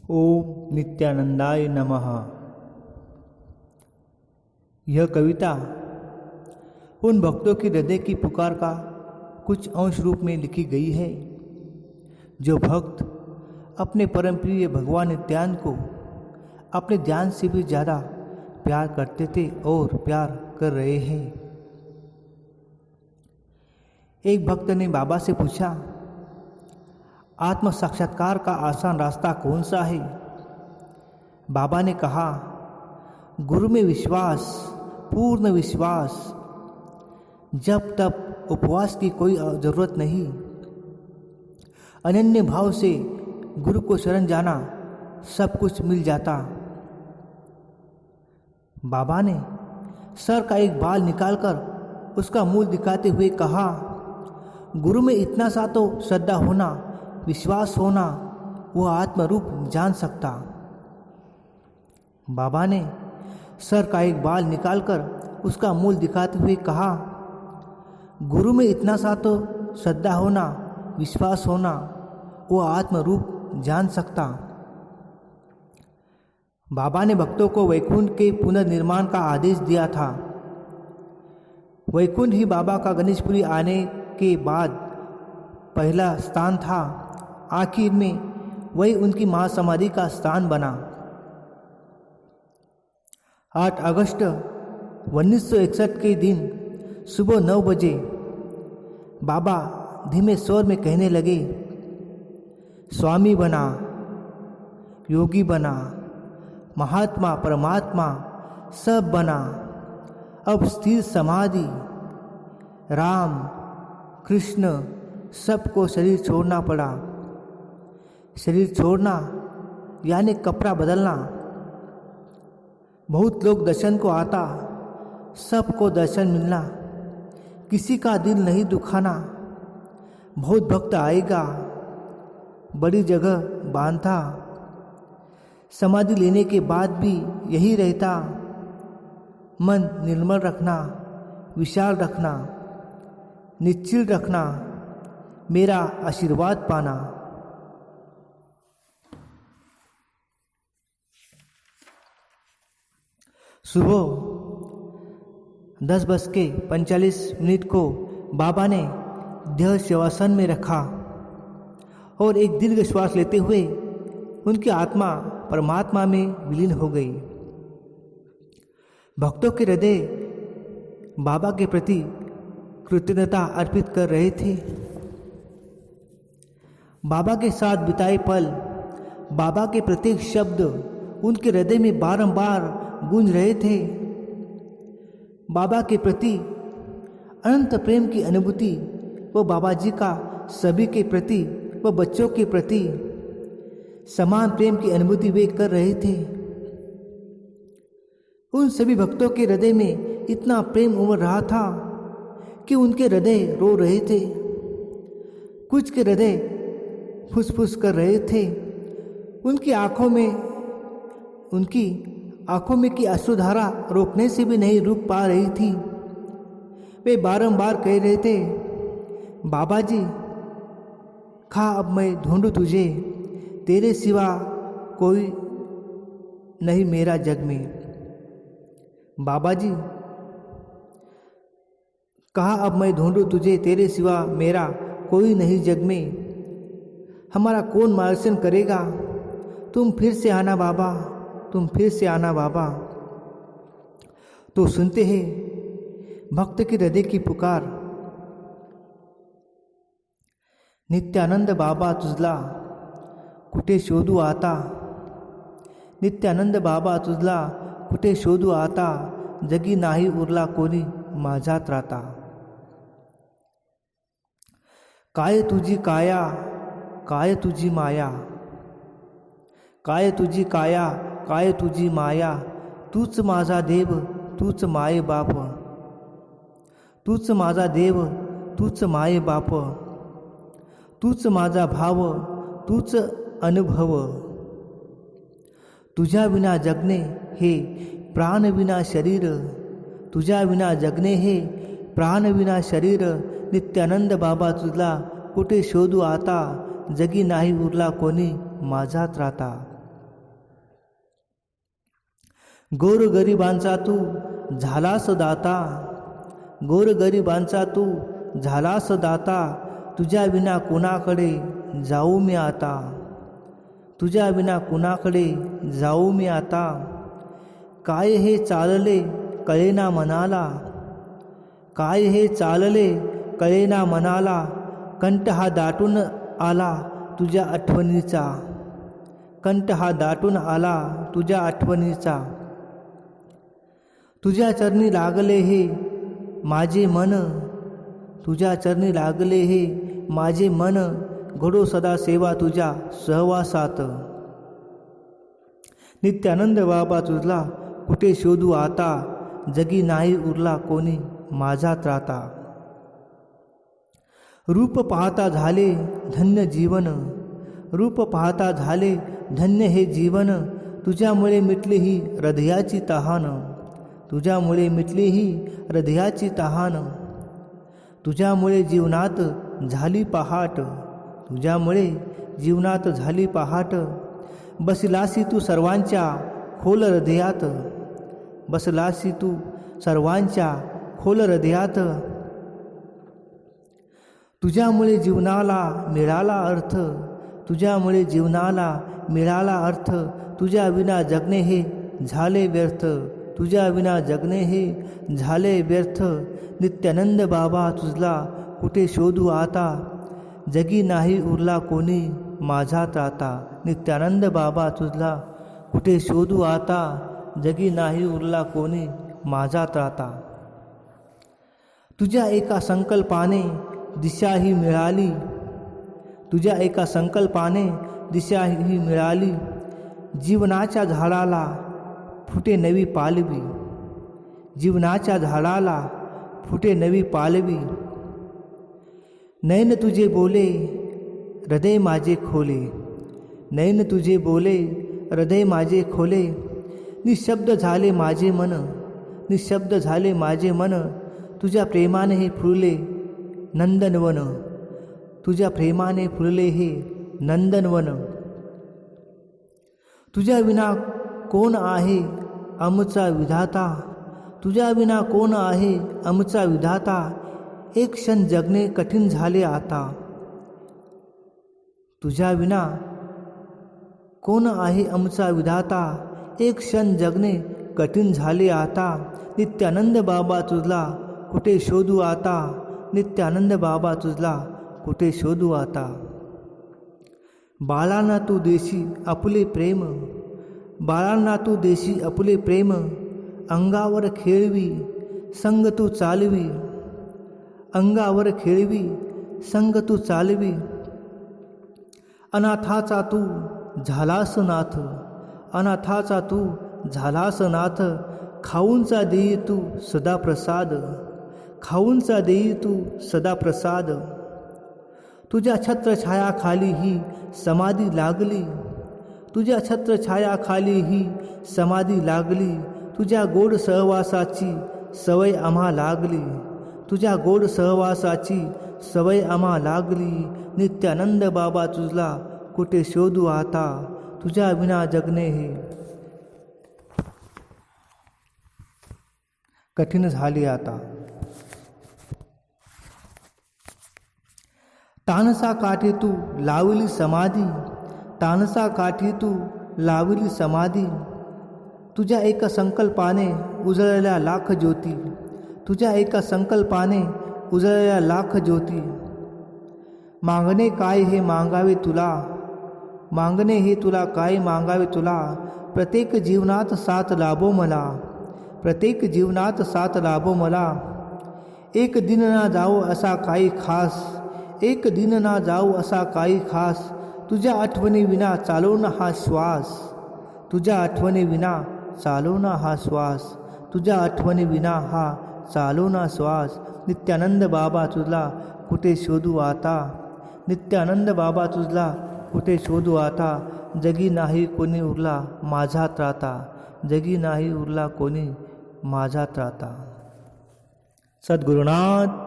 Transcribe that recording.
ओम नित्यानंदाय नमः। यह कविता उन भक्तों की हृदय की पुकार का कुछ अंश रूप में लिखी गई है जो भक्त अपने परम प्रिय भगवान नित्यानंद को अपने ध्यान से भी ज़्यादा प्यार करते थे और प्यार कर रहे हैं। एक भक्त ने बाबा से पूछा, आत्म साक्षात्कार का आसान रास्ता कौन सा है? बाबा ने कहा, गुरु में विश्वास, पूर्ण विश्वास। जब तब उपवास की कोई ज़रूरत नहीं। अनन्य भाव से गुरु को शरण जाना, सब कुछ मिल जाता। बाबा ने सर का एक बाल निकालकर उसका मूल दिखाते हुए कहा, गुरु में इतना सा तो श्रद्धा होना, विश्वास होना, वह आत्मरूप जान सकता। बाबा ने सर का एक बाल निकालकर उसका मूल दिखाते हुए कहा, गुरु में इतना सा तो श्रद्धा होना, विश्वास होना, वह आत्मरूप जान सकता। बाबा ने भक्तों को वैकुंठ के पुनर्निर्माण का आदेश दिया था। वैकुंठ ही बाबा का गणेशपुरी आने के बाद पहला स्थान था। आखिर में वही उनकी महासमाधि का स्थान बना। 8 अगस्त 1961 के दिन सुबह 9 बजे बाबा धीमे स्वर में कहने लगे, स्वामी बना, योगी बना, महात्मा परमात्मा सब बना। अब स्थिर समाधि, राम कृष्ण सबको शरीर छोड़ना पड़ा। शरीर छोड़ना यानी कपड़ा बदलना। बहुत लोग दर्शन को आता, सबको दर्शन मिलना, किसी का दिल नहीं दुखाना। बहुत भक्त आएगा, बड़ी जगह बांधा। समाधि लेने के बाद भी यही रहता, मन निर्मल रखना, विशाल रखना, निश्चिल रखना, मेरा आशीर्वाद पाना। सुबह 10:45 को बाबा ने देह शवासन में रखा और एक दीर्घ श्वास लेते हुए उनकी आत्मा परमात्मा में विलीन हो गई। भक्तों के हृदय बाबा के प्रति कृतज्ञता अर्पित कर रहे थे। बाबा के साथ बिताए पल, बाबा के प्रत्येक शब्द उनके हृदय में बारंबार गूंज रहे थे। बाबा के प्रति अनंत प्रेम की अनुभूति वो बाबा जी का सभी के प्रति व बच्चों के प्रति समान प्रेम की अनुभूति वे कर रहे थे। उन सभी भक्तों के हृदय में इतना प्रेम उमड़ रहा था कि उनके हृदय रो रहे थे। कुछ के हृदय फुसफुस कर रहे थे। उनकी आंखों में की अश्रुधारा रोकने से भी नहीं रुक पा रही थी। वे बारंबार कह रहे थे, बाबा जी खा, अब मैं ढूंढूं तुझे, तेरे सिवा कोई नहीं मेरा जग में। बाबा जी कहा, अब मैं ढूंढूं तुझे, तेरे सिवा मेरा कोई नहीं जग में। हमारा कौन मार्गदर्शन करेगा? तुम फिर से आना बाबा, तुम फिर से आना बाबा। तो सुनते हैं भक्त की हृदय की पुकार। नित्यानंद बाबा तुझला कुठे शोधू आता, नित्यानंद बाबा तुझला कुठे शोधू आता, जगी नाही उरला कोणी माझ्यात राहता। काय तुझी काया, काय तुझी माया, काय तुझी काया, काय तुझी माया, तूच माझा देव, तूच माये बाप, तूच माझा देव, तूच माये बाप, तूच माझा भाव, तूच अनुभव। तुझ्या विना जगणे हे प्राण विना शरीर, तुझ्या विना जगणे हे प्राण विना शरीर। नित्यानंद बाबा तुझला कुठे शोधू आता, जगी नाही उरला कोणी माझ्यात राहता। गोरगरिबांचा तू झालास दाता, गोरगरिबांचा तू झालास दाता, तुझ्या विना कुणाकडे जाऊ मी आता, तुझ्या विना कुणाकडे जाऊ मी आता. काय हे चालले कळेना मनाला, काय हे चालले कळेना मनाला, कंठ हा दाटून आला तुझ्या आठवणीचा, कंठ हा दाटून आला तुझ्या आठवणीचा. तुझ्या चरणी लागले हे माझे मन, तुझ्या चरणी लागले हे माझे मन, घडो सदा सेवा तुझ्या सहवासात. नित्यानंद बाबा तुझला कुठे शोधू आता, जगी नाही उरला कोणी माझा त्राता. रूप पाहता झाले धन्य जीवन, रूप पाहता झाले धन्य हे जीवन, तुझ्यामुळे मिटली ही हृदयाची तहान, तुझ्यामुळे मिटली ही हृदयाची तहान. तुझ्यामुळे जीवनात झाली पहाट, तुझ्यामुळे जीवनात झाली पहाट. बसलासी तू सर्वांच्या खोल हृदयात, बसलासी तू सर्वांच्या खोल हृदयात. तुझ्यामुळे जीवनाला मिळाला अर्थ, तुझ्यामुळे जीवनाला मिळाला अर्थ. तुझ्या विना जगणे हे झाले व्यर्थ, तुझ्या विना जगणे हे झाले व्यर्थ. नित्यानंद बाबा तुझला कुठे शोधू आता, जगी नाही उरला कोणी माझा त्राता. नित्यानंद बाबा तुझला कुठे शोधू आता, जगी नाही उरला कोणी माझा त्राता. तुझ्या एका संकल्पाने दिशा ही मिळाली, तुझ्या एका संकल्पाने दिशा ही मिळाली. जीवनाच्या झाडाला फुटे नवी पालवी, जीवनाच्या झाडाला फुटे नवी पालवी. नैन तुझे बोले हृदय माझे खोले, नैन तुझे बोले हृदय माझे खोले. निशब्द झाले माझे मन, निशब्द झाले माझे मन. तुझ्या प्रेमाने हे फुलले नंदनवन, तुझ्या प्रेमाने फुलले हे नंदनवन. तुझ्या विना कोण आहे आमचा विधाता, तुझ्या विना कोण आहे आमचा विधाता. एक क्षण जगणे कठीण झाले आता, तुझ्या विना कोण आहे आमचा विधाता. एक क्षण जगणे कठीण झाले आता. नित्यानंद बाबा तुझला कुठे शोधू आता, नित्यानंद बाबा तुझला कुठे शोधू आता. बाळांना तू देशी आपले प्रेम, बाळांना तू देशी आपले प्रेम. अंगावर खेळवी संग तू चालवी, अंगावर खेळवी संग तू चालवी. अनाथाचा तू झालास नाथ, अनाथाचा तू झालास नाथ. खाऊंचा देई तू सदा प्रसाद, खाऊंचा देई तू सदा प्रसाद. तुझ्या छत्रछायाखाली ही समाधी लागली, तुझ्या छत्रछायाखाली ही समाधी लागली. तुझ्या गोड सहवासाची सवय आम्हा लागली, तुझ्या गोड सहवासाची सवय आम्हा लागली. नित्यानंद बाबा तुझला कुठे शोधू आता, तुझ्या विना जगणे हे कठीण झाले आता. तानसा काठी तू लावली समाधी, तानसा काठी तू लावली समाधी. तुझ्या एका संकल्पाने उजळल्या लाख ज्योती, तुझ्या एका संकल्पाने उजळल्या लाख ज्योती. मागणे काय हे मागावे तुला, मागणे हे तुला काय मागावे तुला. प्रत्येक जीवनात साथ लाभो मला, प्रत्येक जीवनात साथ लाभो मला. एक दिन ना जाऊ असा काही खास, एक दिन ना जाऊ असा काही खास. तुझ्या आठवणी विना चालवून हा श्वास, तुझ्या आठवणी विना चालवून हा श्वास, तुझ्या आठवणी विना हा चालवून श्वास. नित्यानंद बाबा तुझला कुठे शोधू आता, नित्यानंद बाबा तुझला कुठे शोधू आता. जगी नाही कोणी उरला माझा त्राता, जगी नाही उरला कोणी माझा त्राता. सद्गुरुनाथ